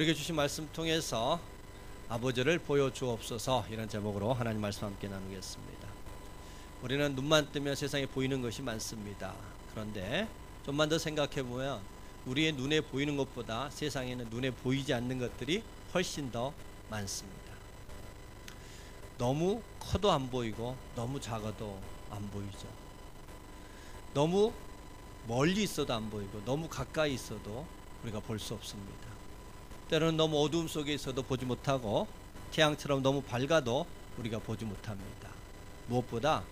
우리에게 주신 말씀 통해서 아버지를 보여주옵소서, 이런 제목으로 하나님 말씀 함께 나누겠습니다. 우리는 눈만 뜨면 세상에 보이는 것이 많습니다. 그런데 좀만 더 생각해 보면 우리의 눈에 보이는 것보다 세상에는 눈에 보이지 않는 것들이 훨씬 더 많습니다. 너무 커도 안 보이고 너무 작아도 안 보이죠. 너무 멀리 있어도 안 보이고 너무 가까이 있어도 우리가 볼 수 없습니다. 때로는 너무 어두움 속에 있어도 보지 못하고 태양처럼 너무 밝아도 우리가 보지 못합니다. 무엇보다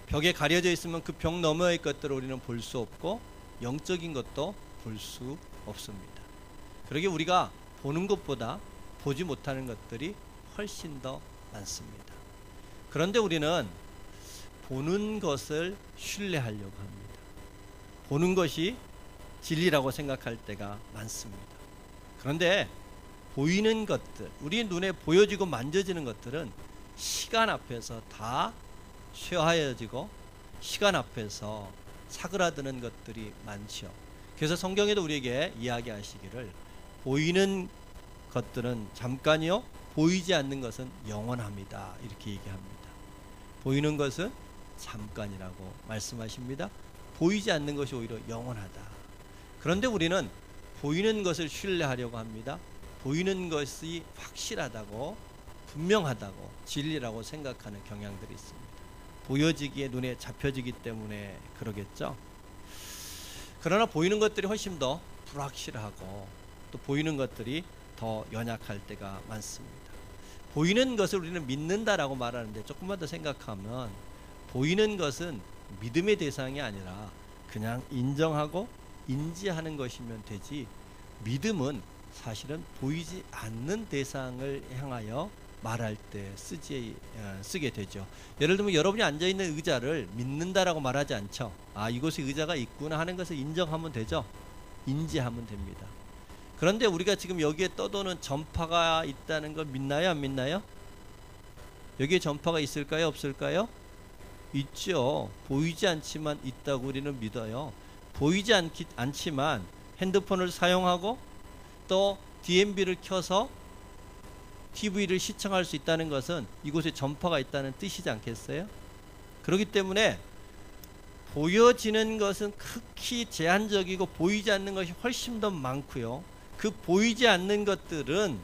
벽에 가려져 있으면 그 벽 너머의 것들을 우리는 볼 수 없고 영적인 것도 볼 수 없습니다. 그러게 우리가 보는 것보다 보지 못하는 것들이 훨씬 더 많습니다. 그런데 우리는 보는 것을 신뢰하려고 합니다. 보는 것이 진리라고 생각할 때가 많습니다. 그런데 보이는 것들, 우리 눈에 보여지고 만져지는 것들은 시간 앞에서 다 쇠하여지고 시간 앞에서 사그라드는 것들이 많죠. 그래서 성경에도 우리에게 이야기하시기를 보이는 것들은 잠깐이요, 보이지 않는 것은 영원합니다, 이렇게 얘기합니다. 보이는 것은 잠깐이라고 말씀하십니다. 보이지 않는 것이 오히려 영원하다. 그런데 우리는 보이는 것을 신뢰하려고 합니다. 보이는 것이 확실하다고, 분명하다고, 진리라고 생각하는 경향들이 있습니다. 보여지기에 눈에 잡혀지기 때문에 그러겠죠. 그러나 보이는 것들이 훨씬 더 불확실하고 또 보이는 것들이 더 연약할 때가 많습니다. 보이는 것을 우리는 믿는다라고 말하는데 조금만 더 생각하면 보이는 것은 믿음의 대상이 아니라 그냥 인정하고 인지하는 것이면 되지, 믿음은 사실은 보이지 않는 대상을 향하여 말할 때 쓰게 되죠. 예를 들면 여러분이 앉아있는 의자를 믿는다라고 말하지 않죠. 아, 이곳에 의자가 있구나 하는 것을 인정하면 되죠. 인지하면 됩니다. 그런데 우리가 지금 여기에 떠도는 전파가 있다는 걸 믿나요, 안 믿나요? 여기에 전파가 있을까요, 없을까요? 있죠. 보이지 않지만 있다고 우리는 믿어요. 보이지 않지만 핸드폰을 사용하고 또 DMB를 켜서 TV를 시청할 수 있다는 것은 이곳에 전파가 있다는 뜻이지 않겠어요? 그렇기 때문에 보여지는 것은 극히 제한적이고 보이지 않는 것이 훨씬 더 많고요. 그 보이지 않는 것들은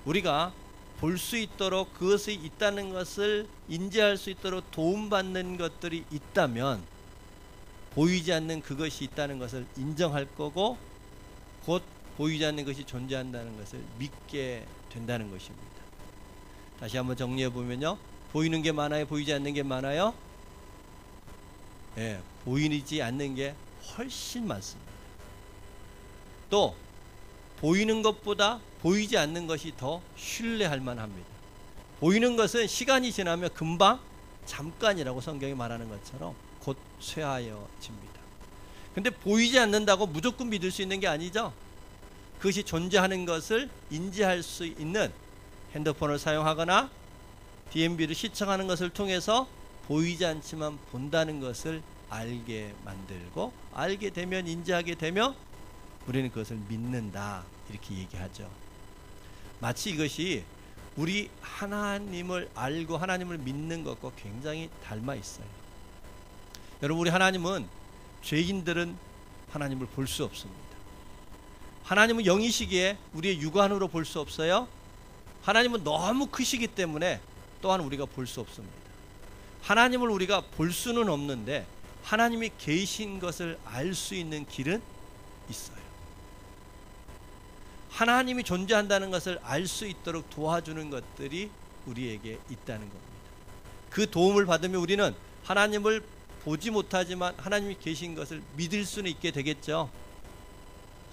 우리가 볼 수 있도록, 그것이 있다는 것을 인지할 수 있도록 도움받는 것들이 있다면 보이지 않는 그것이 있다는 것을 인정할 거고 곧 보이지 않는 것이 존재한다는 것을 믿게 된다는 것입니다. 다시 한번 정리해 보면요, 보이는 게 많아요, 보이지 않는 게 많아요? 예, 보이지 않는 게 훨씬 많습니다. 또 보이는 것보다 보이지 않는 것이 더 신뢰할 만합니다. 보이는 것은 시간이 지나면 금방 잠깐이라고 성경이 말하는 것처럼 곧 쇠하여집니다. 근데 보이지 않는다고 무조건 믿을 수 있는 게 아니죠. 그것이 존재하는 것을 인지할 수 있는 핸드폰을 사용하거나 DMB를 시청하는 것을 통해서 보이지 않지만 본다는 것을 알게 만들고, 알게 되면, 인지하게 되면 우리는 그것을 믿는다, 이렇게 얘기하죠. 마치 이것이 우리 하나님을 알고 하나님을 믿는 것과 굉장히 닮아 있어요. 여러분, 우리 하나님은, 죄인들은 하나님을 볼 수 없습니다. 하나님은 영이시기에 우리의 육안으로 볼 수 없어요. 하나님은 너무 크시기 때문에 또한 우리가 볼 수 없습니다. 하나님을 우리가 볼 수는 없는데 하나님이 계신 것을 알 수 있는 길은 있어요. 하나님이 존재한다는 것을 알 수 있도록 도와주는 것들이 우리에게 있다는 겁니다. 그 도움을 받으면 우리는 하나님을 보지 못하지만 하나님이 계신 것을 믿을 수는 있게 되겠죠.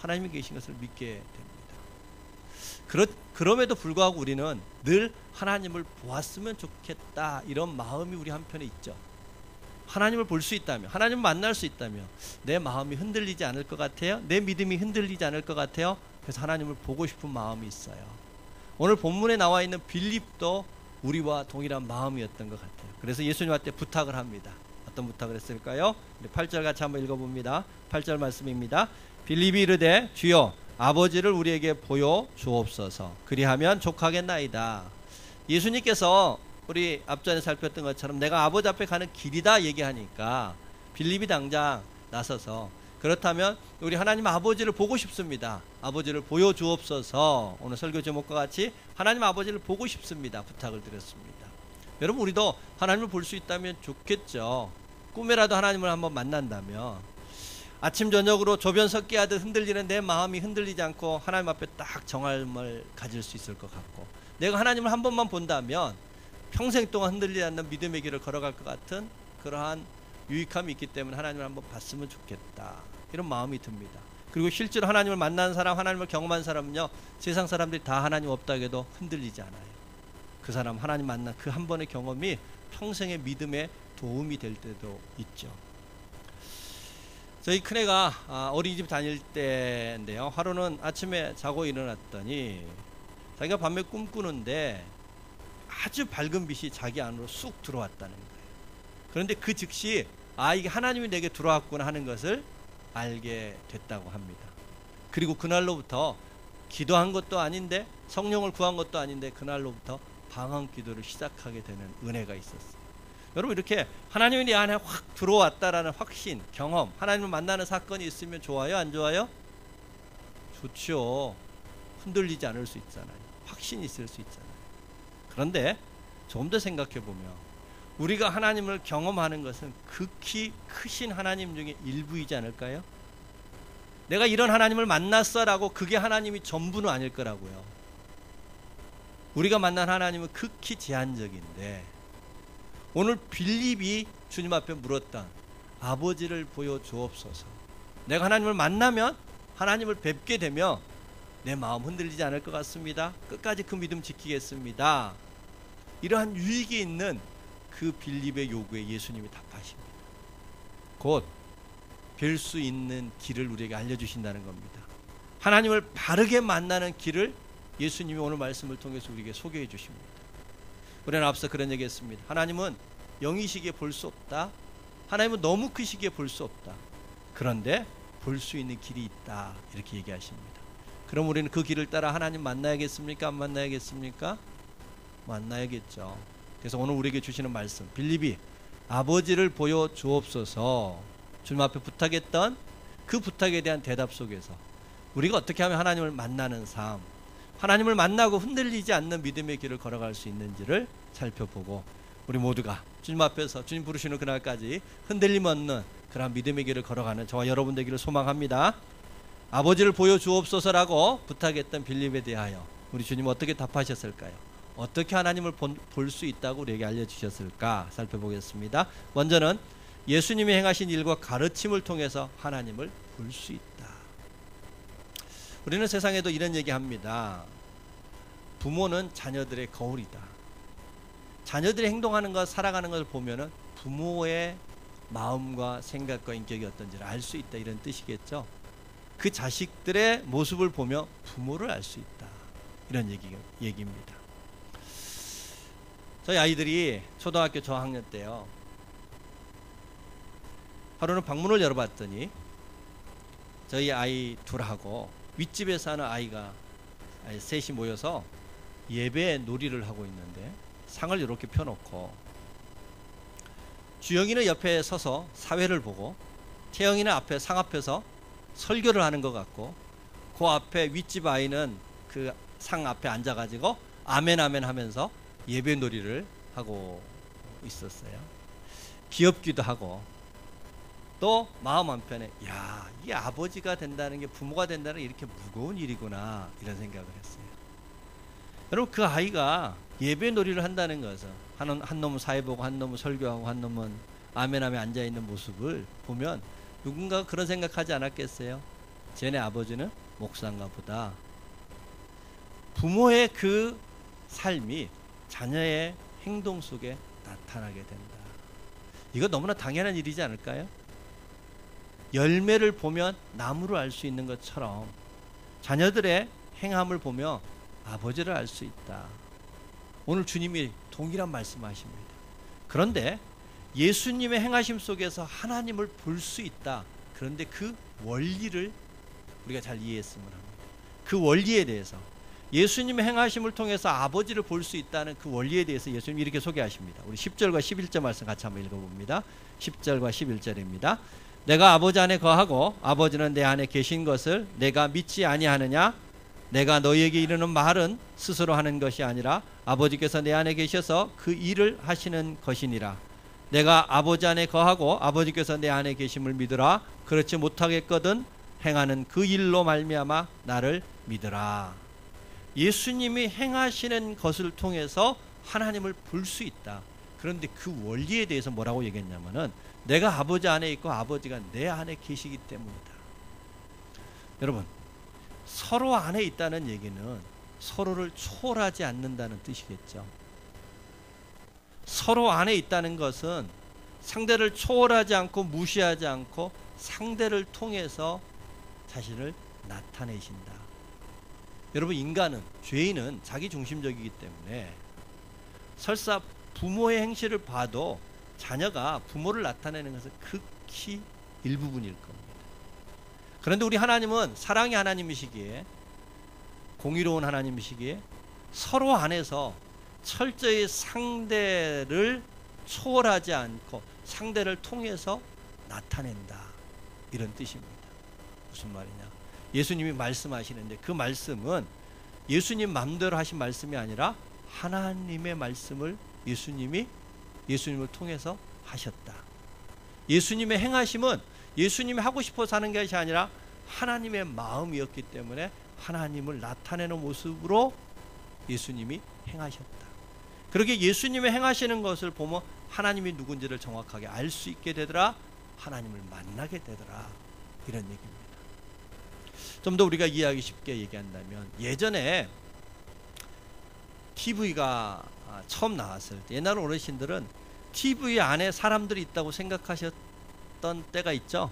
하나님이 계신 것을 믿게 됩니다. 그럼에도 불구하고 우리는 늘 하나님을 보았으면 좋겠다, 이런 마음이 우리 한편에 있죠. 하나님을 볼 수 있다면, 하나님을 만날 수 있다면 내 마음이 흔들리지 않을 것 같아요. 내 믿음이 흔들리지 않을 것 같아요. 그래서 하나님을 보고 싶은 마음이 있어요. 오늘 본문에 나와 있는 빌립도 우리와 동일한 마음이었던 것 같아요. 그래서 예수님한테 부탁을 합니다. 어떤 부탁을 했을까요? 8절 같이 한번 읽어봅니다. 8절 말씀입니다. 빌립이 이르되 주여 아버지를 우리에게 보여 주옵소서. 그리하면 족하겠나이다. 예수님께서 우리 앞전에 살폈던 것처럼 내가 아버지 앞에 가는 길이다 얘기하니까 빌립이 당장 나서서 그렇다면 우리 하나님 아버지를 보고 싶습니다. 아버지를 보여 주옵소서. 오늘 설교 제목과 같이 하나님 아버지를 보고 싶습니다. 부탁을 드렸습니다. 여러분, 우리도 하나님을 볼 수 있다면 좋겠죠. 꿈에라도 하나님을 한번 만난다면 아침 저녁으로 조변 섞기 하듯 흔들리는 내 마음이 흔들리지 않고 하나님 앞에 딱 정함을 가질 수 있을 것 같고, 내가 하나님을 한 번만 본다면 평생 동안 흔들리지 않는 믿음의 길을 걸어갈 것 같은 그러한 유익함이 있기 때문에 하나님을 한번 봤으면 좋겠다, 이런 마음이 듭니다. 그리고 실제로 하나님을 만난 사람, 하나님을 경험한 사람은요, 세상 사람들이 다 하나님 없다고 해도 흔들리지 않아요. 그 사람 하나님 만난 그 한 번의 경험이 평생의 믿음에 도움이 될 때도 있죠. 저희 큰애가 어린이집 다닐 때인데요, 하루는 아침에 자고 일어났더니 자기가 밤에 꿈꾸는데 아주 밝은 빛이 자기 안으로 쑥 들어왔다는 거예요. 그런데 그 즉시 이게 하나님이 내게 들어왔구나 하는 것을 알게 됐다고 합니다. 그리고 그날로부터 기도한 것도 아닌데, 성령을 구한 것도 아닌데, 그날로부터 방언 기도를 시작하게 되는 은혜가 있었어요. 여러분, 이렇게 하나님이 내 안에 확 들어왔다라는 확신, 경험, 하나님을 만나는 사건이 있으면 좋아요, 안 좋아요? 좋죠. 흔들리지 않을 수 있잖아요. 확신이 있을 수 있잖아요. 그런데 좀 더 생각해 보면 우리가 하나님을 경험하는 것은 극히 크신 하나님 중에 일부이지 않을까요? 내가 이런 하나님을 만났어라고 그게 하나님이 전부는 아닐 거라고요. 우리가 만난 하나님은 극히 제한적인데, 오늘 빌립이 주님 앞에 물었던 아버지를 보여 주옵소서. 내가 하나님을 만나면, 하나님을 뵙게 되면 내 마음 흔들리지 않을 것 같습니다. 끝까지 그 믿음 지키겠습니다. 이러한 유익이 있는 그 빌립의 요구에 예수님이 답하십니다. 곧 뵐 수 있는 길을 우리에게 알려주신다는 겁니다. 하나님을 바르게 만나는 길을 예수님이 오늘 말씀을 통해서 우리에게 소개해 주십니다. 우리는 앞서 그런 얘기 했습니다. 하나님은 영이시기에 볼 수 없다. 하나님은 너무 크시기에 볼 수 없다. 그런데 볼 수 있는 길이 있다, 이렇게 얘기하십니다. 그럼 우리는 그 길을 따라 하나님 만나야겠습니까? 안 만나야겠습니까? 만나야겠죠. 그래서 오늘 우리에게 주시는 말씀, 빌립이 아버지를 보여 주옵소서 주님 앞에 부탁했던 그 부탁에 대한 대답 속에서 우리가 어떻게 하면 하나님을 만나는 삶, 하나님을 만나고 흔들리지 않는 믿음의 길을 걸어갈 수 있는지를 살펴보고, 우리 모두가 주님 앞에서 주님 부르시는 그날까지 흔들림 없는 그런 믿음의 길을 걸어가는 저와 여러분 되기를 소망합니다. 아버지를 보여 주옵소서라고 부탁했던 빌립에 대하여 우리 주님 어떻게 답하셨을까요? 어떻게 하나님을 볼 수 있다고 우리에게 알려주셨을까 살펴보겠습니다. 먼저는 예수님이 행하신 일과 가르침을 통해서 하나님을 볼 수 있다. 우리는 세상에도 이런 얘기합니다. 부모는 자녀들의 거울이다. 자녀들이 행동하는 것, 살아가는 것을 보면은 부모의 마음과 생각과 인격이 어떤지를 알 수 있다, 이런 뜻이겠죠. 그 자식들의 모습을 보며 부모를 알 수 있다, 이런 얘기입니다. 저희 아이들이 초등학교 저학년 때요, 하루는 방문을 열어봤더니 저희 아이 둘하고 윗집에 사는 아이가 셋이 모여서 예배 놀이를 하고 있는데, 상을 이렇게 펴놓고 주영이는 옆에 서서 사회를 보고 태영이는 앞에 상 앞에서 설교를 하는 것 같고, 그 앞에 윗집 아이는 그 상 앞에 앉아가지고 아멘 아멘 하면서 예배 놀이를 하고 있었어요. 귀엽기도 하고, 또 마음 한편에 야, 이 아버지가 된다는 게, 부모가 된다는 게 이렇게 무거운 일이구나, 이런 생각을 했어요. 여러분, 그 아이가 예배 놀이를 한다는 것은 한 놈은 사회 보고 한 놈은 설교하고 한 놈은 아멘하며 앉아있는 모습을 보면 누군가가 그런 생각하지 않았겠어요? 쟤네 아버지는 목사인가 보다. 부모의 그 삶이 자녀의 행동 속에 나타나게 된다. 이거 너무나 당연한 일이지 않을까요? 열매를 보면 나무를 알 수 있는 것처럼 자녀들의 행함을 보며 아버지를 알 수 있다. 오늘 주님이 동일한 말씀하십니다. 그런데 예수님의 행하심 속에서 하나님을 볼 수 있다. 그런데 그 원리를 우리가 잘 이해했으면 합니다. 그 원리에 대해서, 예수님의 행하심을 통해서 아버지를 볼 수 있다는 그 원리에 대해서 예수님이 이렇게 소개하십니다. 우리 10절과 11절 말씀 같이 한번 읽어봅니다. 10절과 11절입니다. 내가 아버지 안에 거하고 아버지는 내 안에 계신 것을 내가 믿지 아니하느냐? 내가 너희에게 이르는 말은 스스로 하는 것이 아니라 아버지께서 내 안에 계셔서 그 일을 하시는 것이니라. 내가 아버지 안에 거하고 아버지께서 내 안에 계심을 믿으라. 그렇지 못하겠거든 행하는 그 일로 말미암아 나를 믿으라. 예수님이 행하시는 것을 통해서 하나님을 볼 수 있다. 그런데 그 원리에 대해서 뭐라고 얘기했냐면은 내가 아버지 안에 있고 아버지가 내 안에 계시기 때문이다. 여러분, 서로 안에 있다는 얘기는 서로를 초월하지 않는다는 뜻이겠죠. 서로 안에 있다는 것은 상대를 초월하지 않고 무시하지 않고 상대를 통해서 자신을 나타내신다. 여러분, 인간은, 죄인은 자기중심적이기 때문에 설사 부모의 행실을 봐도 자녀가 부모를 나타내는 것은 극히 일부분일 겁니다. 그런데 우리 하나님은 사랑의 하나님이시기에, 공의로운 하나님이시기에 서로 안에서 철저히 상대를 초월하지 않고 상대를 통해서 나타낸다, 이런 뜻입니다. 무슨 말이냐? 예수님이 말씀하시는데 그 말씀은 예수님 마음대로 하신 말씀이 아니라 하나님의 말씀을 예수님을 통해서 하셨다. 예수님의 행하심은 예수님이 하고 싶어서 하는 것이 아니라 하나님의 마음이었기 때문에 하나님을 나타내는 모습으로 예수님이 행하셨다. 그렇게 예수님의 행하시는 것을 보면 하나님이 누군지를 정확하게 알 수 있게 되더라. 하나님을 만나게 되더라. 이런 얘기입니다. 좀 더 우리가 이해하기 쉽게 얘기한다면, 예전에 TV가 처음 나왔을 때 옛날 어르신들은 TV 안에 사람들이 있다고 생각하셨던 때가 있죠.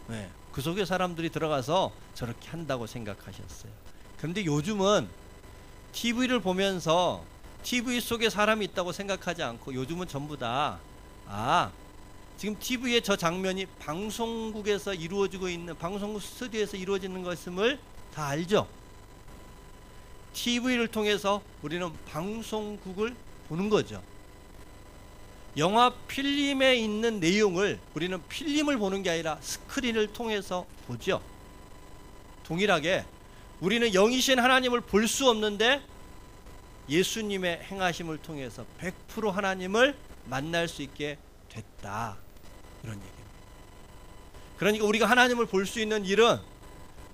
네, 그 속에 사람들이 들어가서 저렇게 한다고 생각하셨어요. 그런데 요즘은 TV를 보면서 TV 속에 사람이 있다고 생각하지 않고 요즘은 전부 다 지금 TV의 저 장면이 방송국에서 이루어지고 있는, 방송국 스튜디오에서 이루어지는 것임을 다 알죠. TV를 통해서 우리는 방송국을 보는 거죠. 영화 필름에 있는 내용을 우리는 필름을 보는 게 아니라 스크린을 통해서 보죠. 동일하게 우리는 영이신 하나님을 볼 수 없는데 예수님의 행하심을 통해서 100% 하나님을 만날 수 있게 됐다, 이런 얘기입니다. 그러니까 우리가 하나님을 볼 수 있는 일은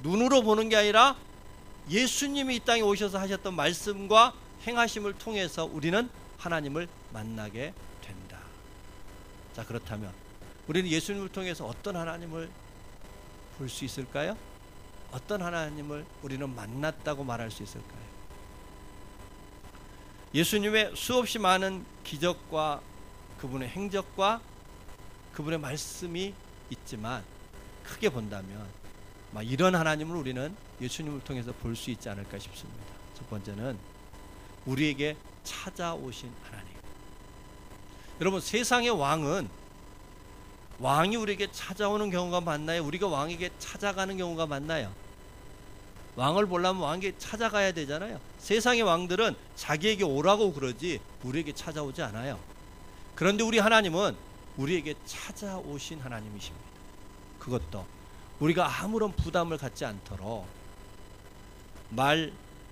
눈으로 보는 게 아니라 예수님이 이 땅에 오셔서 하셨던 말씀과 행하심을 통해서 우리는 하나님을 만나게 된다. 자, 그렇다면 우리는 예수님을 통해서 어떤 하나님을 볼 수 있을까요? 어떤 하나님을 우리는 만났다고 말할 수 있을까요? 예수님의 수없이 많은 기적과 그분의 행적과 그분의 말씀이 있지만 크게 본다면 이런 하나님을 우리는 예수님을 통해서 볼 수 있지 않을까 싶습니다. 첫 번째는 우리에게 찾아오신 하나님. 여러분, 세상의 왕이 우리에게 찾아오는 경우가 많나요? 우리가 왕에게 찾아가는 경우가 많나요? 왕을 보려면 왕에게 찾아가야 되잖아요. 세상의 왕들은 자기에게 오라고 그러지 우리에게 찾아오지 않아요. 그런데 우리 하나님은 우리에게 찾아오신 하나님이십니다. 그것도 우리가 아무런 부담을 갖지 않도록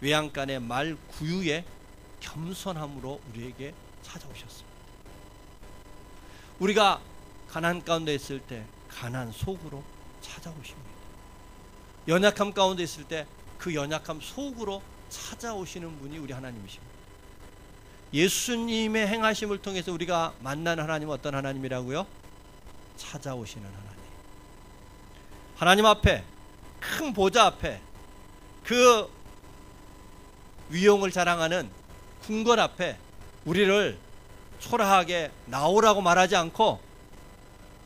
외양간의 말 구유에 겸손함으로 우리에게 찾아오셨습니다. 우리가 가난 가운데 있을 때 가난 속으로 찾아오십니다. 연약함 가운데 있을 때 그 연약함 속으로 찾아오시는 분이 우리 하나님이십니다. 예수님의 행하심을 통해서 우리가 만난 하나님은 어떤 하나님이라고요? 찾아오시는 하나님. 하나님 앞에, 큰 보좌 앞에, 그 위용을 자랑하는 궁궐 앞에 우리를 초라하게 나오라고 말하지 않고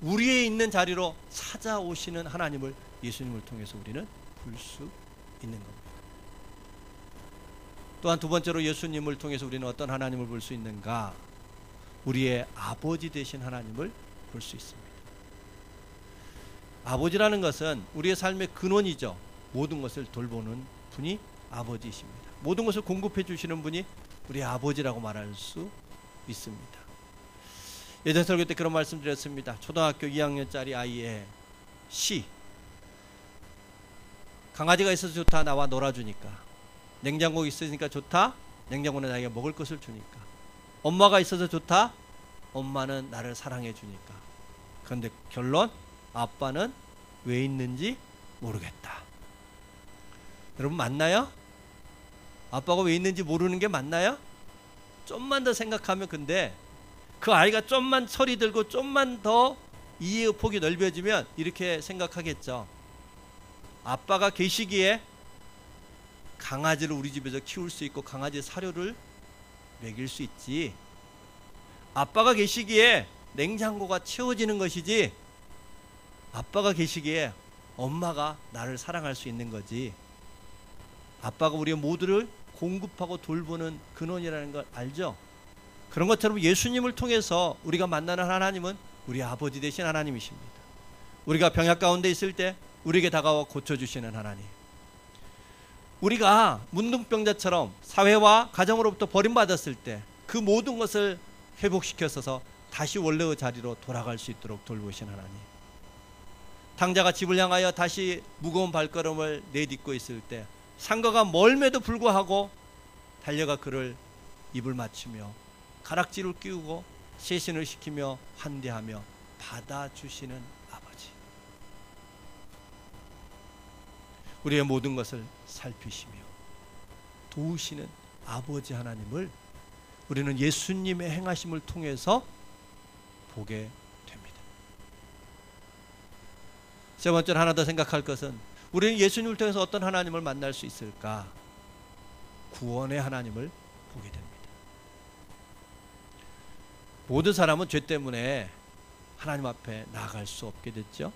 우리의 있는 자리로 찾아오시는 하나님을 예수님을 통해서 우리는 볼 수 있는 겁니다. 또한 두 번째로 예수님을 통해서 우리는 어떤 하나님을 볼 수 있는가? 우리의 아버지 되신 하나님을 볼 수 있습니다. 아버지라는 것은 우리의 삶의 근원이죠. 모든 것을 돌보는 분이 아버지이십니다. 모든 것을 공급해 주시는 분이 우리 아버지라고 말할 수 있습니다. 예전 설교 때 그런 말씀 드렸습니다. 초등학교 2학년짜리 아이의 시. 강아지가 있어서 좋다. 나와 놀아주니까. 냉장고 있으니까 좋다. 냉장고는 나에게 먹을 것을 주니까. 엄마가 있어서 좋다. 엄마는 나를 사랑해 주니까. 그런데 결론, 아빠는 왜 있는지 모르겠다. 여러분 맞나요? 아빠가 왜 있는지 모르는 게 맞나요? 좀만 더 생각하면, 근데 그 아이가 좀만 철이 들고 좀만 더 이해의 폭이 넓어지면 이렇게 생각하겠죠. 아빠가 계시기에 강아지를 우리 집에서 키울 수 있고 강아지 사료를 먹일 수 있지. 아빠가 계시기에 냉장고가 채워지는 것이지, 아빠가 계시기에 엄마가 나를 사랑할 수 있는 거지. 아빠가 우리 모두를 공급하고 돌보는 근원이라는 걸 알죠? 그런 것처럼 예수님을 통해서 우리가 만나는 하나님은 우리 아버지 되신 하나님이십니다. 우리가 병약 가운데 있을 때 우리에게 다가와 고쳐주시는 하나님. 우리가 문둥병자처럼 사회와 가정으로부터 버림받았을 때 그 모든 것을 회복시켜서 다시 원래의 자리로 돌아갈 수 있도록 돌보신 하나님. 탕자가 집을 향하여 다시 무거운 발걸음을 내딛고 있을 때 상거가 멀매도 불구하고 달려가 그를 입을 맞추며 가락지를 끼우고 세신을 시키며 환대하며 받아주시는 아버지. 우리의 모든 것을 살피시며 도우시는 아버지 하나님을 우리는 예수님의 행하심을 통해서 보게 됩니다. 세 번째로 하나 더 생각할 것은, 우리는 예수님을 통해서 어떤 하나님을 만날 수 있을까? 구원의 하나님을 보게 됩니다. 모든 사람은 죄 때문에 하나님 앞에 나아갈 수 없게 됐죠.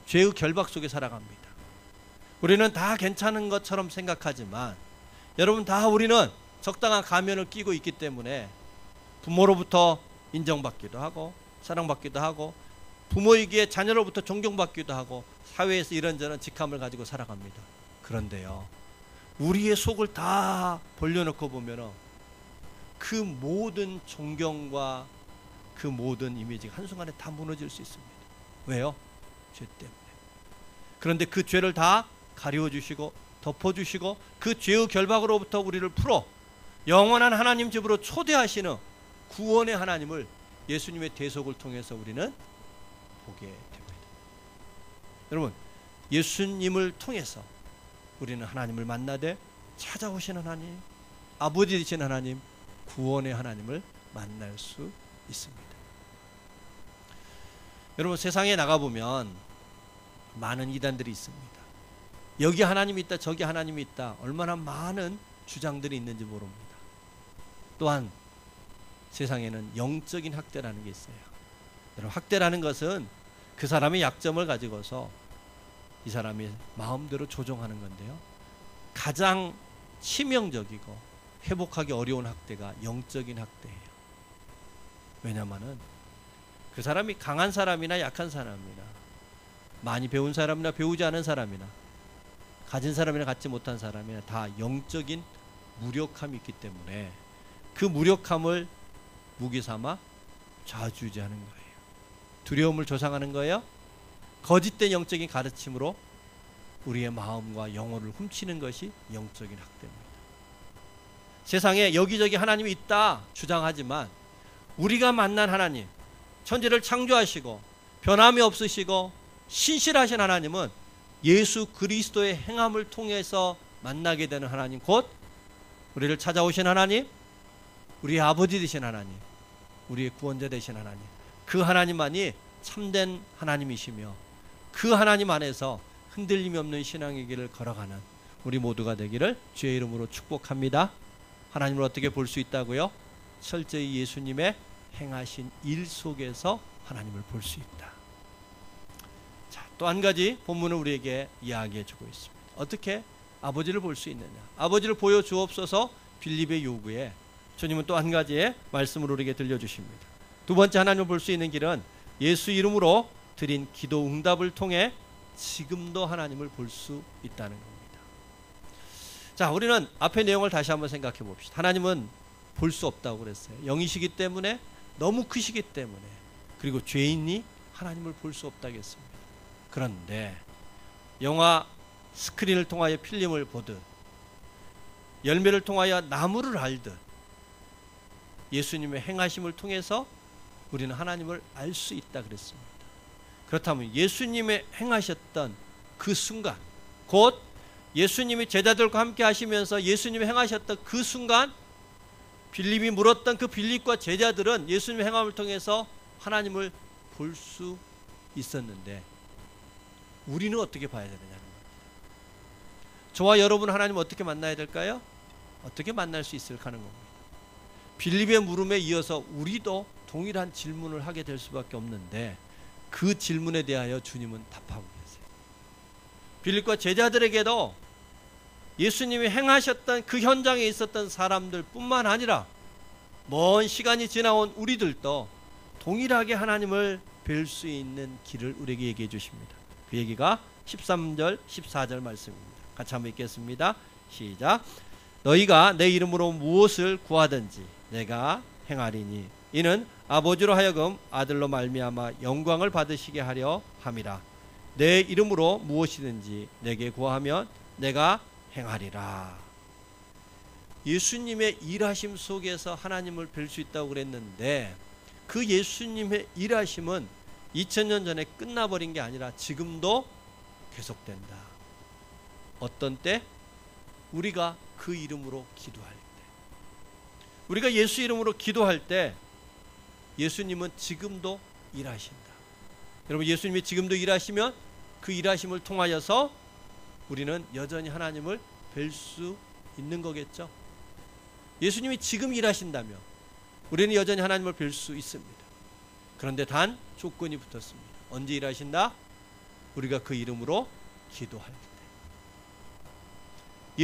죄의 결박 속에 살아갑니다. 우리는 다 괜찮은 것처럼 생각하지만, 여러분, 다 우리는 적당한 가면을 끼고 있기 때문에 부모로부터 인정받기도 하고 사랑받기도 하고 부모에게 자녀로부터 존경받기도 하고 사회에서 이런저런 직함을 가지고 살아갑니다. 그런데요, 우리의 속을 다 벌려놓고 보면 그 모든 존경과 그 모든 이미지가 한순간에 다 무너질 수 있습니다. 왜요? 죄 때문에. 그런데 그 죄를 다 가리워주시고 덮어주시고 그 죄의 결박으로부터 우리를 풀어 영원한 하나님 집으로 초대하시는 구원의 하나님을 예수님의 대속을 통해서 우리는 보게 됩니다. 여러분, 예수님을 통해서 우리는 하나님을 만나되 찾아오시는 하나님, 아버지 되신 하나님, 구원의 하나님을 만날 수 있습니다. 여러분, 세상에 나가보면 많은 이단들이 있습니다. 여기 하나님이 있다, 저기 하나님이 있다, 얼마나 많은 주장들이 있는지 모릅니다. 또한 세상에는 영적인 학대라는 게 있어요. 여러분, 학대라는 것은 그 사람의 약점을 가지고서 이 사람이 마음대로 조종하는 건데요, 가장 치명적이고 회복하기 어려운 학대가 영적인 학대예요. 왜냐하면 그 사람이 강한 사람이나 약한 사람이나 많이 배운 사람이나 배우지 않은 사람이나 가진 사람이나 갖지 못한 사람이나 다 영적인 무력함이 있기 때문에 그 무력함을 무기 삼아 좌지우지하는 거예요. 두려움을 조장하는 거예요. 거짓된 영적인 가르침으로 우리의 마음과 영혼을 훔치는 것이 영적인 학대입니다. 세상에 여기저기 하나님이 있다 주장하지만 우리가 만난 하나님, 천지를 창조하시고 변함이 없으시고 신실하신 하나님은 예수 그리스도의 행함을 통해서 만나게 되는 하나님, 곧 우리를 찾아오신 하나님, 우리의 아버지 되신 하나님, 우리의 구원자 되신 하나님, 그 하나님만이 참된 하나님이시며 그 하나님 안에서 흔들림이 없는 신앙의 길을 걸어가는 우리 모두가 되기를 주의 이름으로 축복합니다. 하나님을 어떻게 볼 수 있다고요? 철저히 예수님의 행하신 일 속에서 하나님을 볼 수 있다. 자, 또 한 가지 본문은 우리에게 이야기해 주고 있습니다. 어떻게 아버지를 볼 수 있느냐? 아버지를 보여주옵소서 빌립의 요구에 주님은 또 한 가지의 말씀을 우리에게 들려주십니다. 두 번째 하나님을 볼 수 있는 길은 예수 이름으로 드린 기도 응답을 통해 지금도 하나님을 볼 수 있다는 겁니다. 자, 우리는 앞의 내용을 다시 한번 생각해 봅시다. 하나님은 볼 수 없다고 그랬어요. 영이시기 때문에, 너무 크시기 때문에, 그리고 죄인이 하나님을 볼 수 없다고 했습니다. 그런데 영화 스크린을 통하여 필름을 보듯, 열매를 통하여 나무를 알듯, 예수님의 행하심을 통해서 우리는 하나님을 알 수 있다 그랬습니다. 그렇다면 예수님의 행하셨던 그 순간, 곧 예수님이 제자들과 함께 하시면서 예수님이 행하셨던 그 순간, 빌립이 물었던 그 빌립과 제자들은 예수님의 행함을 통해서 하나님을 볼 수 있었는데, 우리는 어떻게 봐야 되느냐는 겁니다. 저와 여러분 하나님 어떻게 만나야 될까요? 어떻게 만날 수 있을까 하는 겁니다. 빌립의 물음에 이어서 우리도 동일한 질문을 하게 될 수밖에 없는데, 그 질문에 대하여 주님은 답하고 계세요. 빌립과 제자들에게도 예수님이 행하셨던 그 현장에 있었던 사람들 뿐만 아니라 먼 시간이 지나온 우리들도 동일하게 하나님을 뵐 수 있는 길을 우리에게 얘기해 주십니다. 그 얘기가 13절 14절 말씀입니다. 같이 한번 읽겠습니다. 시작. 너희가 내 이름으로 무엇을 구하든지 내가 행하리니 이는 아버지로 하여금 아들로 말미암아 영광을 받으시게 하려 함이라. 내 이름으로 무엇이든지 내게 구하면 내가 행하리라. 예수님의 일하심 속에서 하나님을 뵐 수 있다고 그랬는데, 그 예수님의 일하심은 2000년 전에 끝나버린 게 아니라 지금도 계속된다. 어떤 때? 우리가 그 이름으로 기도할 때. 우리가 예수 이름으로 기도할 때 예수님은 지금도 일하신다. 여러분, 예수님이 지금도 일하시면 그 일하심을 통하여서 우리는 여전히 하나님을 뵐 수 있는 거겠죠. 예수님이 지금 일하신다면 우리는 여전히 하나님을 뵐 수 있습니다. 그런데 단 조건이 붙었습니다. 언제 일하신다? 우리가 그 이름으로 기도할 때.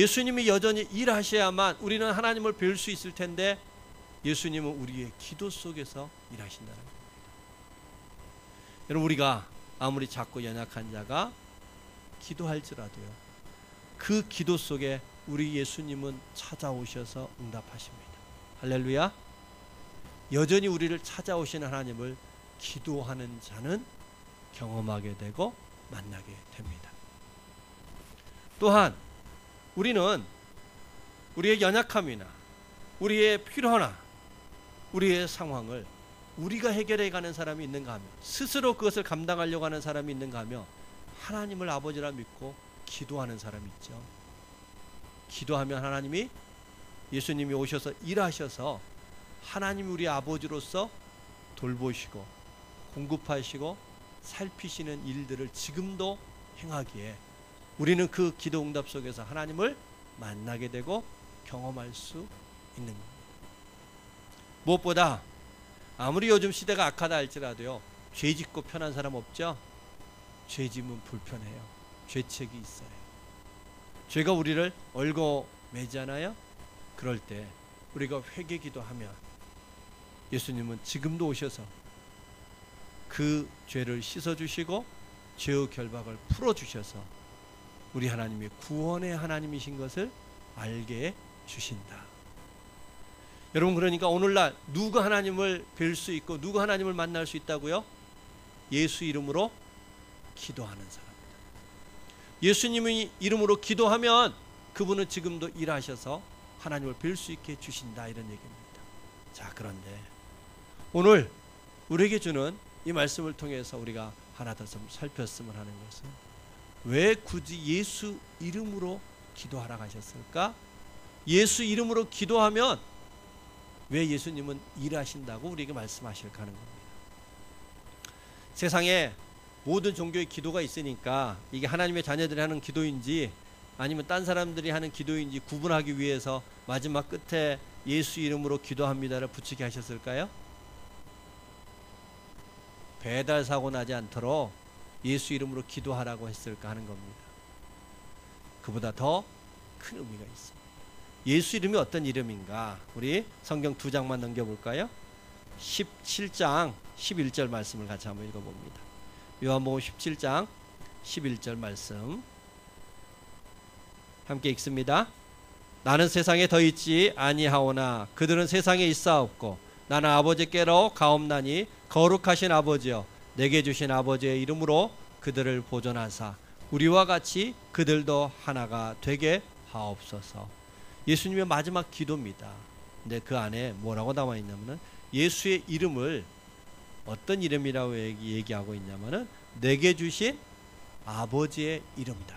예수님이 여전히 일하셔야만 우리는 하나님을 뵐 수 있을 텐데, 예수님은 우리의 기도 속에서 일하신다는 겁니다. 여러분, 우리가 아무리 작고 연약한 자가 기도할지라도요, 그 기도 속에 우리 예수님은 찾아오셔서 응답하십니다. 할렐루야. 여전히 우리를 찾아오시는 하나님을 기도하는 자는 경험하게 되고 만나게 됩니다. 또한 우리는 우리의 연약함이나 우리의 필요나 우리의 상황을 우리가 해결해 가는 사람이 있는가 하며, 스스로 그것을 감당하려고 하는 사람이 있는가 하며, 하나님을 아버지라 믿고 기도하는 사람이 있죠. 기도하면 하나님이, 예수님이 오셔서 일하셔서 하나님이 우리 아버지로서 돌보시고 공급하시고 살피시는 일들을 지금도 행하기에 우리는 그 기도 응답 속에서 하나님을 만나게 되고 경험할 수 있는 겁니다. 무엇보다 아무리 요즘 시대가 악하다 할지라도요, 죄 짓고 편한 사람 없죠? 죄 지면 불편해요. 죄책이 있어요. 죄가 우리를 얽어매잖아요. 그럴 때 우리가 회개기도 하면 예수님은 지금도 오셔서 그 죄를 씻어주시고 죄의 결박을 풀어주셔서 우리 하나님이 구원의 하나님이신 것을 알게 해주신다. 여러분, 그러니까 오늘날 누가 하나님을 뵐 수 있고 누가 하나님을 만날 수 있다고요? 예수 이름으로 기도하는 사람입니다. 예수님의 이름으로 기도하면 그분은 지금도 일하셔서 하나님을 뵐 수 있게 해주신다, 이런 얘기입니다. 자, 그런데 오늘 우리에게 주는 이 말씀을 통해서 우리가 하나 더 좀 살폈으면 하는 것은, 왜 굳이 예수 이름으로 기도하라고 하셨을까? 예수 이름으로 기도하면 왜 예수님은 일하신다고 우리에게 말씀하실까 하는 겁니다. 세상에 모든 종교의 기도가 있으니까 이게 하나님의 자녀들이 하는 기도인지 아니면 딴 사람들이 하는 기도인지 구분하기 위해서 마지막 끝에 예수 이름으로 기도합니다를 붙이게 하셨을까요? 배달 사고 나지 않도록 예수 이름으로 기도하라고 했을까 하는 겁니다. 그보다 더 큰 의미가 있습니다. 예수 이름이 어떤 이름인가? 우리 성경 2장만 넘겨볼까요? 17장 11절 말씀을 같이 한번 읽어봅니다. 요한복음 17장 11절 말씀 함께 읽습니다. 나는 세상에 더 있지 아니하오나 그들은 세상에 있사옵고 나는 아버지께로 가옵나니 거룩하신 아버지여 내게 주신 아버지의 이름으로 그들을 보존하사 우리와 같이 그들도 하나가 되게 하옵소서. 예수님의 마지막 기도입니다. 근데 그 안에 뭐라고 남아 있냐면은 예수의 이름을 어떤 이름이라고 얘기하고 있냐면은 내게 주신 아버지의 이름이다.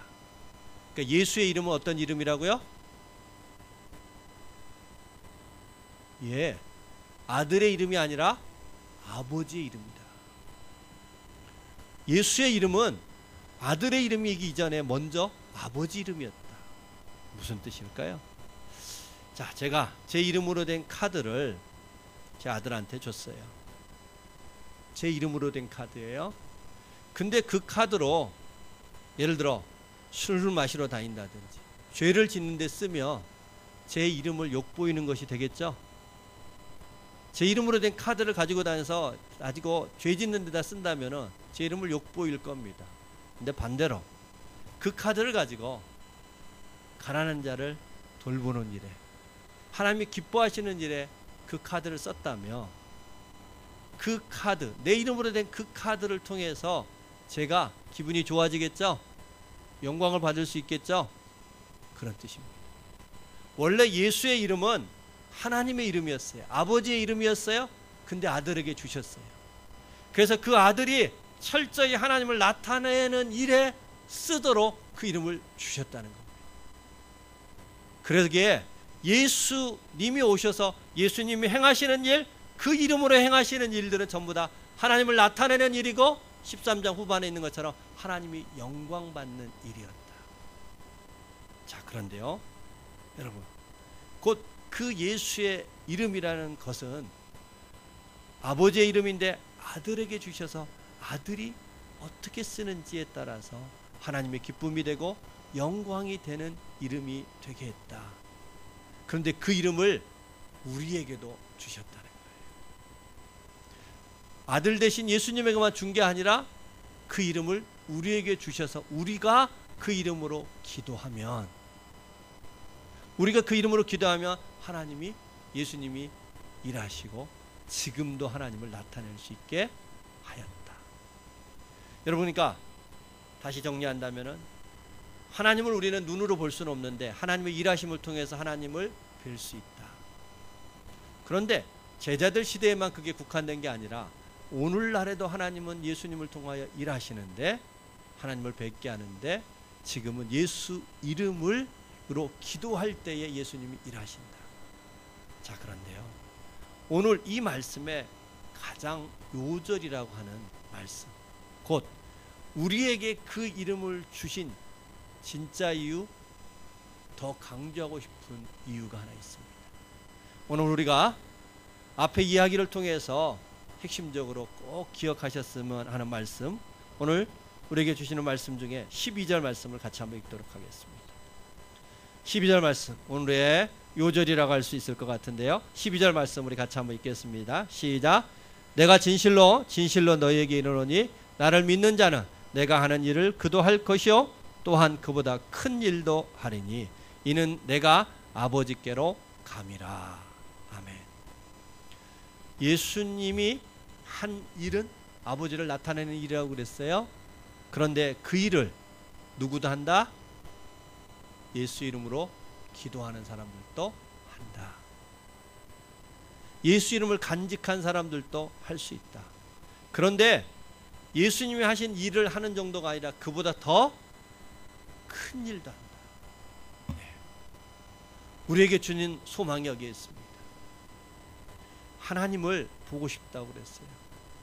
그러니까 예수의 이름은 어떤 이름이라고요? 예, 아들의 이름이 아니라 아버지의 이름이다. 예수의 이름은 아들의 이름이기 이전에 먼저 아버지 이름이었다. 무슨 뜻일까요? 자, 제가 제 이름으로 된 카드를 제 아들한테 줬어요. 제 이름으로 된 카드예요. 근데 그 카드로 예를 들어 술을 마시러 다닌다든지 죄를 짓는 데 쓰면 제 이름을 욕보이는 것이 되겠죠? 제 이름으로 된 카드를 가지고 다녀서 가지고 죄 짓는 데다 쓴다면은 제 이름을 욕보일 겁니다. 근데 반대로 그 카드를 가지고 가난한 자를 돌보는 일에 하나님이 기뻐하시는 일에 그 카드를 썼다며 그 카드, 내 이름으로 된 그 카드를 통해서 제가 기분이 좋아지겠죠? 영광을 받을 수 있겠죠? 그런 뜻입니다. 원래 예수의 이름은 하나님의 이름이었어요. 아버지의 이름이었어요. 근데 아들에게 주셨어요. 그래서 그 아들이 철저히 하나님을 나타내는 일에 쓰도록 그 이름을 주셨다는 겁니다. 그러기에 예수님이 오셔서 예수님이 행하시는 일, 그 이름으로 행하시는 일들은 전부 다 하나님을 나타내는 일이고 13장 후반에 있는 것처럼 하나님이 영광받는 일이었다. 자, 그런데요 여러분, 곧 그 예수의 이름이라는 것은 아버지의 이름인데 아들에게 주셔서 아들이 어떻게 쓰는지에 따라서 하나님의 기쁨이 되고 영광이 되는 이름이 되게 했다. 그런데 그 이름을 우리에게도 주셨다는 거예요. 아들 대신 예수님에게만 준 게 아니라 그 이름을 우리에게 주셔서 우리가 그 이름으로 기도하면 하나님이, 예수님이 일하시고 지금도 하나님을 나타낼 수 있게 하였다. 여러분, 그러니까 다시 정리한다면은 하나님을 우리는 눈으로 볼 수는 없는데 하나님의 일하심을 통해서 하나님을 뵐 수 있다. 그런데 제자들 시대에만 그게 국한된 게 아니라 오늘날에도 하나님은 예수님을 통하여 일하시는데 하나님을 뵙게 하는데 지금은 예수 이름으로 기도할 때에 예수님이 일하신다. 자, 그런데요 오늘 이 말씀에 가장 요절이라고 하는 말씀, 곧 우리에게 그 이름을 주신 진짜 이유, 더 강조하고 싶은 이유가 하나 있습니다. 오늘 우리가 앞에 이야기를 통해서 핵심적으로 꼭 기억하셨으면 하는 말씀, 오늘 우리에게 주시는 말씀 중에 12절 말씀을 같이 한번 읽도록 하겠습니다. 12절 말씀, 오늘의 요절이라고 할 수 있을 것 같은데요. 12절 말씀 우리 같이 한번 읽겠습니다. 시작. 내가 진실로 너희에게 이르노니 나를 믿는 자는 내가 하는 일을 그도 할 것이요 또한 그보다 큰 일도 하리니 이는 내가 아버지께로 감이라. 아멘. 예수님이 한 일은 아버지를 나타내는 일이라고 그랬어요. 그런데 그 일을 누구도 한다? 예수 이름으로 기도하는 사람들도 한다. 예수 이름을 간직한 사람들도 할 수 있다. 그런데 예수님이 하신 일을 하는 정도가 아니라 그보다 더 큰 일도 한다. 네. 우리에게 주는 소망이 여기에 있습니다. 하나님을 보고 싶다고 그랬어요.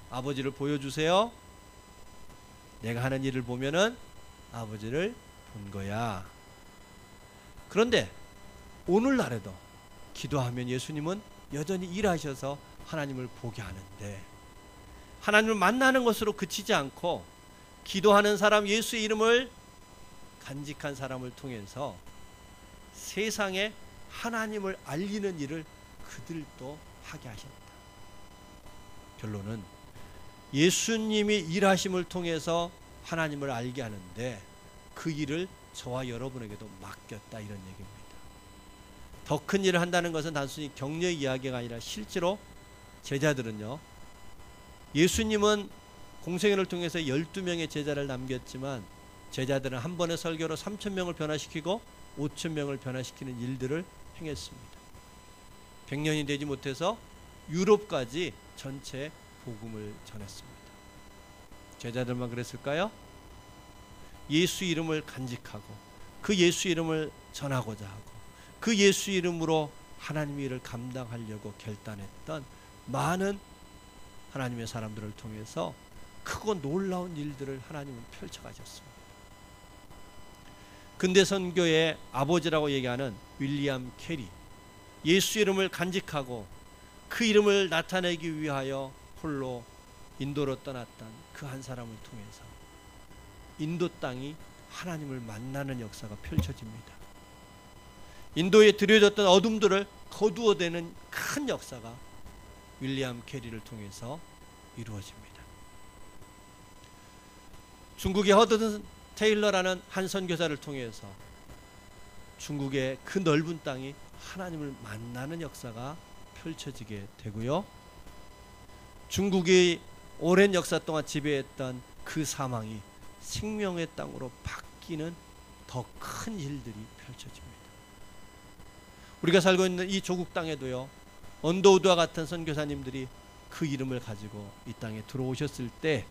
아버지를 보여주세요. 내가 하는 일을 보면은 아버지를 본 거야. 그런데 오늘날에도 기도하면 예수님은 여전히 일하셔서 하나님을 보게 하는데 하나님을 만나는 것으로 그치지 않고 기도하는 사람, 예수의 이름을 간직한 사람을 통해서 세상에 하나님을 알리는 일을 그들도 하게 하셨다. 결론은 예수님이 일하심을 통해서 하나님을 알게 하는데 그 일을 저와 여러분에게도 맡겼다, 이런 얘기입니다. 더 큰 일을 한다는 것은 단순히 격려의 이야기가 아니라 실제로 제자들은요, 예수님은 공생애를 통해서 12명의 제자를 남겼지만 제자들은 한 번의 설교로 3,000명을 변화시키고 5,000명을 변화시키는 일들을 행했습니다. 100년이 되지 못해서 유럽까지 전체 복음을 전했습니다. 제자들만 그랬을까요? 예수 이름을 간직하고 그 예수 이름을 전하고자 하고 그 예수 이름으로 하나님의 일을 감당하려고 결단했던 많은 하나님의 사람들을 통해서 크고 놀라운 일들을 하나님은 펼쳐가셨습니다. 근대 선교의 아버지라고 얘기하는 윌리엄 캐리, 예수 이름을 간직하고 그 이름을 나타내기 위하여 홀로 인도로 떠났던 그 한 사람을 통해서 인도 땅이 하나님을 만나는 역사가 펼쳐집니다. 인도에 들여졌던 어둠들을 거두어대는 큰 역사가 윌리엄 캐리를 통해서 이루어집니다. 중국의 허드슨 테일러라는 한 선교사를 통해서 중국의 그 넓은 땅이 하나님을 만나는 역사가 펼쳐지게 되고요. 중국의 오랜 역사 동안 지배했던 그 사망이 생명의 땅으로 바뀌는 더 큰 일들이 펼쳐집니다. 우리가 살고 있는 이 조국 땅에도요, 언더우드와 같은 선교사님들이 그 이름을 가지고 이 땅에 들어오셨을 때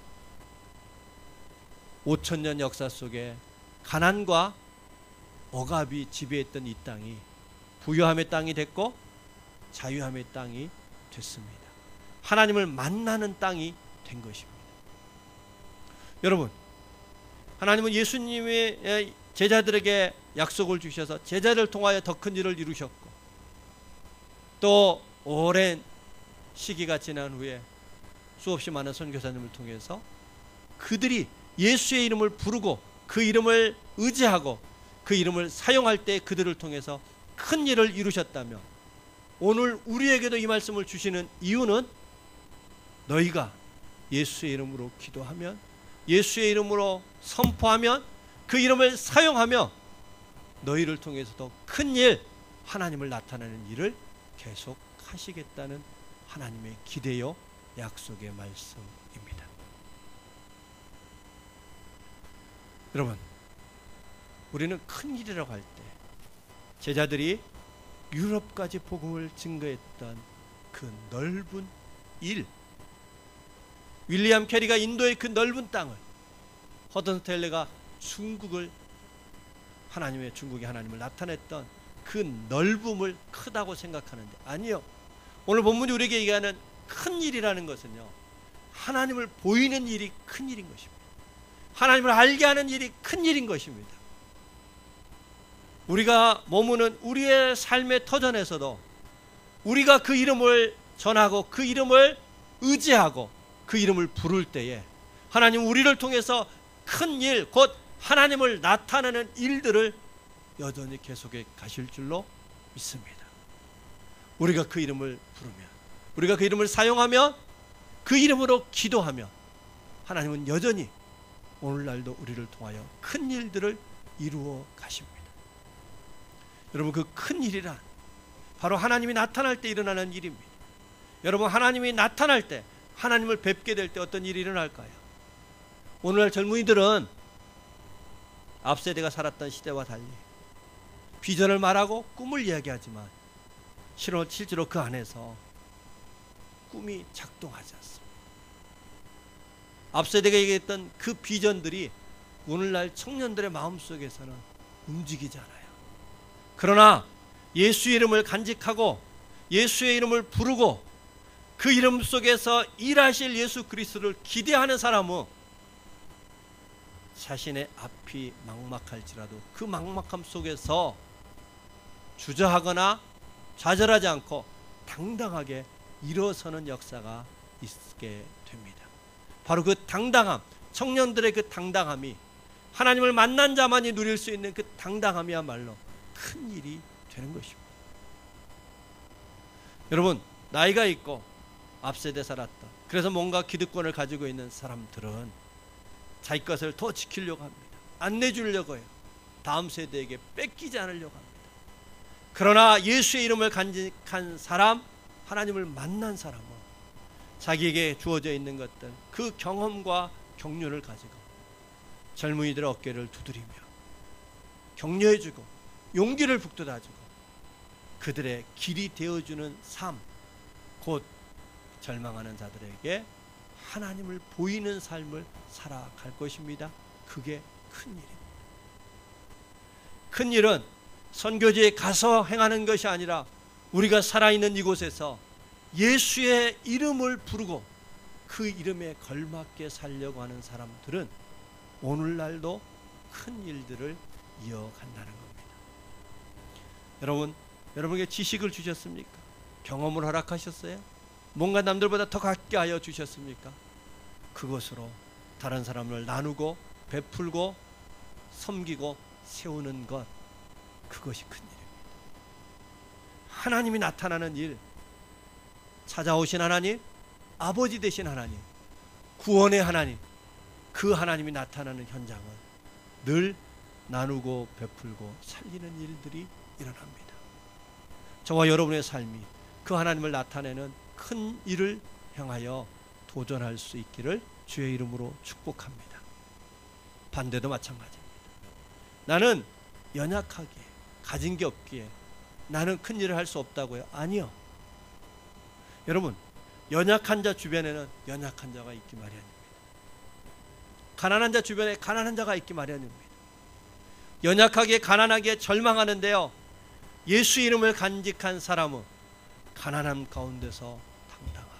5,000년 역사 속에 가난과 억압이 지배했던 이 땅이 부유함의 땅이 됐고 자유함의 땅이 됐습니다. 하나님을 만나는 땅이 된 것입니다. 여러분, 하나님은 예수님의 제자들에게 약속을 주셔서 제자를 통하여 더 큰 일을 이루셨고 또 오랜 시기가 지난 후에 수없이 많은 선교사님을 통해서 그들이 예수의 이름을 부르고 그 이름을 의지하고 그 이름을 사용할 때 그들을 통해서 큰 일을 이루셨다며 오늘 우리에게도 이 말씀을 주시는 이유는 너희가 예수의 이름으로 기도하면 예수의 이름으로 선포하면 그 이름을 사용하며 너희를 통해서도 큰 일, 하나님을 나타내는 일을 계속 하시겠다는 하나님의 기대요 약속의 말씀입니다. 여러분, 우리는 큰 일이라고 할 때 제자들이 유럽까지 복음을 증거했던 그 넓은 일, 윌리엄 캐리가 인도의 그 넓은 땅을, 허든 스텔레가 중국에 하나님을 나타냈던 그 넓음을 크다고 생각하는데 아니요. 오늘 본문이 우리에게 얘기하는 큰 일이라는 것은요, 하나님을 보이는 일이 큰 일인 것입니다. 하나님을 알게 하는 일이 큰 일인 것입니다. 우리가 머무는 우리의 삶의 터전에서도 우리가 그 이름을 전하고 그 이름을 의지하고 그 이름을 부를 때에 하나님 우리를 통해서 큰 일, 곧 하나님을 나타내는 일들을 여전히 계속해 가실 줄로 믿습니다. 우리가 그 이름을 부르면, 우리가 그 이름을 사용하며 그 이름으로 기도하며 하나님은 여전히 오늘날도 우리를 통하여 큰 일들을 이루어 가십니다. 여러분, 그 큰 일이란 바로 하나님이 나타날 때 일어나는 일입니다. 여러분, 하나님이 나타날 때, 하나님을 뵙게 될 때 어떤 일이 일어날까요? 오늘날 젊은이들은 앞세대가 살았던 시대와 달리 비전을 말하고 꿈을 이야기하지만 실제로 그 안에서 꿈이 작동하지 않습니다. 앞세대가 얘기했던 그 비전들이 오늘날 청년들의 마음속에서는 움직이지 않아요. 그러나 예수의 이름을 간직하고 예수의 이름을 부르고 그 이름 속에서 일하실 예수 그리스도를 기대하는 사람은 자신의 앞이 막막할지라도 그 막막함 속에서 주저하거나 좌절하지 않고 당당하게 일어서는 역사가 있게 됩니다. 바로 그 당당함, 청년들의 그 당당함이, 하나님을 만난 자만이 누릴 수 있는 그 당당함이야말로 큰 일이 되는 것입니다. 여러분, 나이가 있고 앞세대 살았다, 그래서 뭔가 기득권을 가지고 있는 사람들은 자기 것을 더 지키려고 합니다. 안 내주려고 해요. 다음 세대에게 뺏기지 않으려고 합니다. 그러나 예수의 이름을 간직한 사람, 하나님을 만난 사람은 자기에게 주어져 있는 것들, 그 경험과 격려를 가지고 젊은이들의 어깨를 두드리며 격려해주고 용기를 북돋아주고 그들의 길이 되어주는 삶, 곧 절망하는 자들에게 하나님을 보이는 삶을 살아갈 것입니다. 그게 큰일입니다. 큰일은 선교지에 가서 행하는 것이 아니라 우리가 살아있는 이곳에서 예수의 이름을 부르고 그 이름에 걸맞게 살려고 하는 사람들은 오늘날도 큰 일들을 이어간다는 겁니다. 여러분, 여러분에게 지식을 주셨습니까? 경험을 허락하셨어요? 뭔가 남들보다 더 갖게 하여 주셨습니까? 그것으로 다른 사람을 나누고 베풀고 섬기고 세우는 것, 그것이 큰 일입니다. 하나님이 나타나는 일, 찾아오신 하나님, 아버지 되신 하나님, 구원의 하나님, 그 하나님이 나타나는 현장은 늘 나누고 베풀고 살리는 일들이 일어납니다. 저와 여러분의 삶이 그 하나님을 나타내는 큰 일을 향하여 도전할 수 있기를 주의 이름으로 축복합니다. 반대도 마찬가지입니다. 나는 연약하기에, 가진 게 없기에 나는 큰 일을 할 수 없다고요? 아니요. 여러분, 연약한 자 주변에는 연약한 자가 있기 마련입니다. 가난한 자 주변에 가난한 자가 있기 마련입니다. 연약하게 가난하게 절망하는데요, 예수 이름을 간직한 사람은 가난함 가운데서 당당하고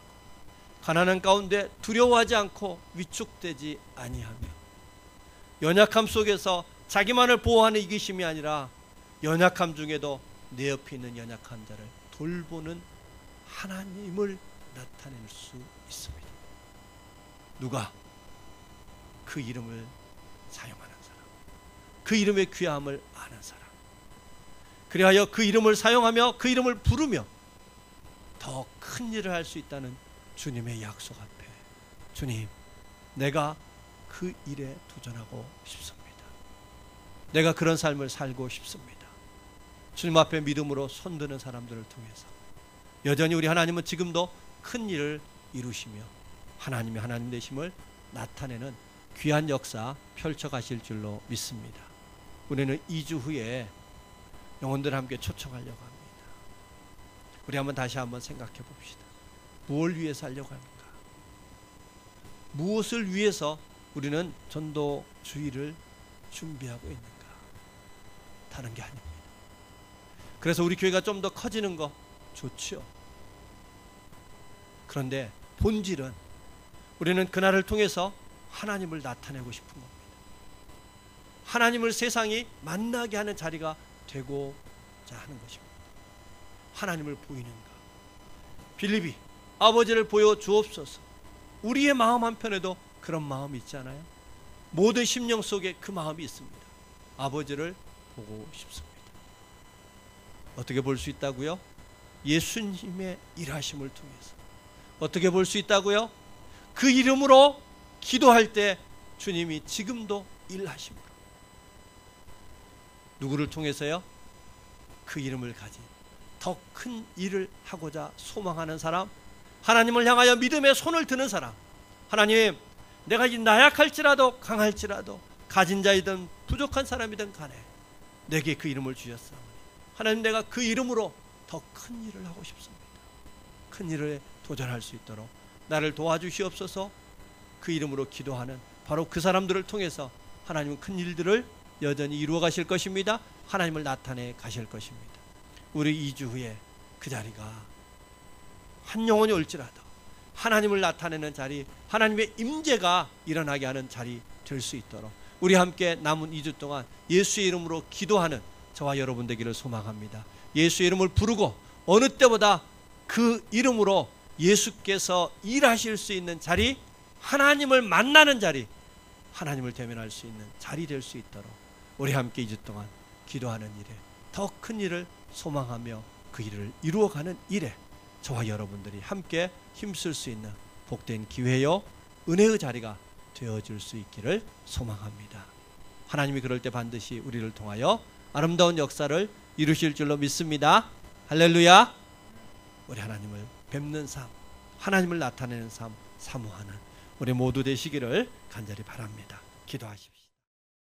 가난한 가운데 두려워하지 않고 위축되지 아니하며 연약함 속에서 자기만을 보호하는 이기심이 아니라 연약함 중에도 내 옆에 있는 연약한 자를 돌보는 하나님을 나타낼 수 있습니다. 누가? 그 이름을 사용하는 사람, 그 이름의 귀함을 아는 사람, 그리하여 그 이름을 사용하며 그 이름을 부르며 더 큰 일을 할 수 있다는 주님의 약속 앞에, 주님, 내가 그 일에 도전하고 싶습니다. 내가 그런 삶을 살고 싶습니다. 주님 앞에 믿음으로 손드는 사람들을 통해서 여전히 우리 하나님은 지금도 큰 일을 이루시며 하나님의 하나님 되심을 나타내는 귀한 역사 펼쳐가실 줄로 믿습니다. 우리는 2주 후에 영혼들 함께 초청하려고 합니다. 우리 다시 한번 생각해 봅시다. 무엇을 위해서 하려고 하는가? 무엇을 위해서 우리는 전도주의를 준비하고 있는가? 다른 게 아닙니다. 그래서 우리 교회가 좀 더 커지는 거 좋죠. 그런데 본질은 우리는 그날을 통해서 하나님을 나타내고 싶은 겁니다. 하나님을 세상이 만나게 하는 자리가 되고자 하는 것입니다. 하나님을 보이는가? 빌립이 아버지를 보여주옵소서. 우리의 마음 한편에도 그런 마음이 있잖아요. 모든 심령 속에 그 마음이 있습니다. 아버지를 보고 싶습니다. 어떻게 볼 수 있다고요? 예수님의 일하심을 통해서. 어떻게 볼 수 있다고요? 그 이름으로 기도할 때 주님이 지금도 일하십니다. 누구를 통해서요? 그 이름을 가진 더 큰 일을 하고자 소망하는 사람, 하나님을 향하여 믿음의 손을 드는 사람. 하나님, 내가 이 나약할지라도 강할지라도 가진 자이든 부족한 사람이든 간에 내게 그 이름을 주셨사오니 하나님, 내가 그 이름으로 더 큰 일을 하고 싶습니다. 큰 일에 도전할 수 있도록 나를 도와주시옵소서. 그 이름으로 기도하는 바로 그 사람들을 통해서 하나님은 큰 일들을 여전히 이루어 가실 것입니다. 하나님을 나타내 가실 것입니다. 우리 2주 후에 그 자리가 한 영혼이 올지라도 하나님을 나타내는 자리, 하나님의 임재가 일어나게 하는 자리 될 수 있도록 우리 함께 남은 2주 동안 예수의 이름으로 기도하는 저와 여러분 되기를 소망합니다. 예수의 이름을 부르고 어느 때보다 그 이름으로 예수께서 일하실 수 있는 자리, 하나님을 만나는 자리, 하나님을 대면할 수 있는 자리 될 수 있도록 우리 함께 2주 동안 기도하는 일에 더 큰 일을 소망하며 그 일을 이루어가는 일에 저와 여러분들이 함께 힘쓸 수 있는 복된 기회요 은혜의 자리가 되어줄 수 있기를 소망합니다. 하나님이 그럴 때 반드시 우리를 통하여 아름다운 역사를 이루실 줄로 믿습니다. 할렐루야. 우리 하나님을 뵙는 삶, 하나님을 나타내는 삶 사모하는 우리 모두 되시기를 간절히 바랍니다. 기도하십시오.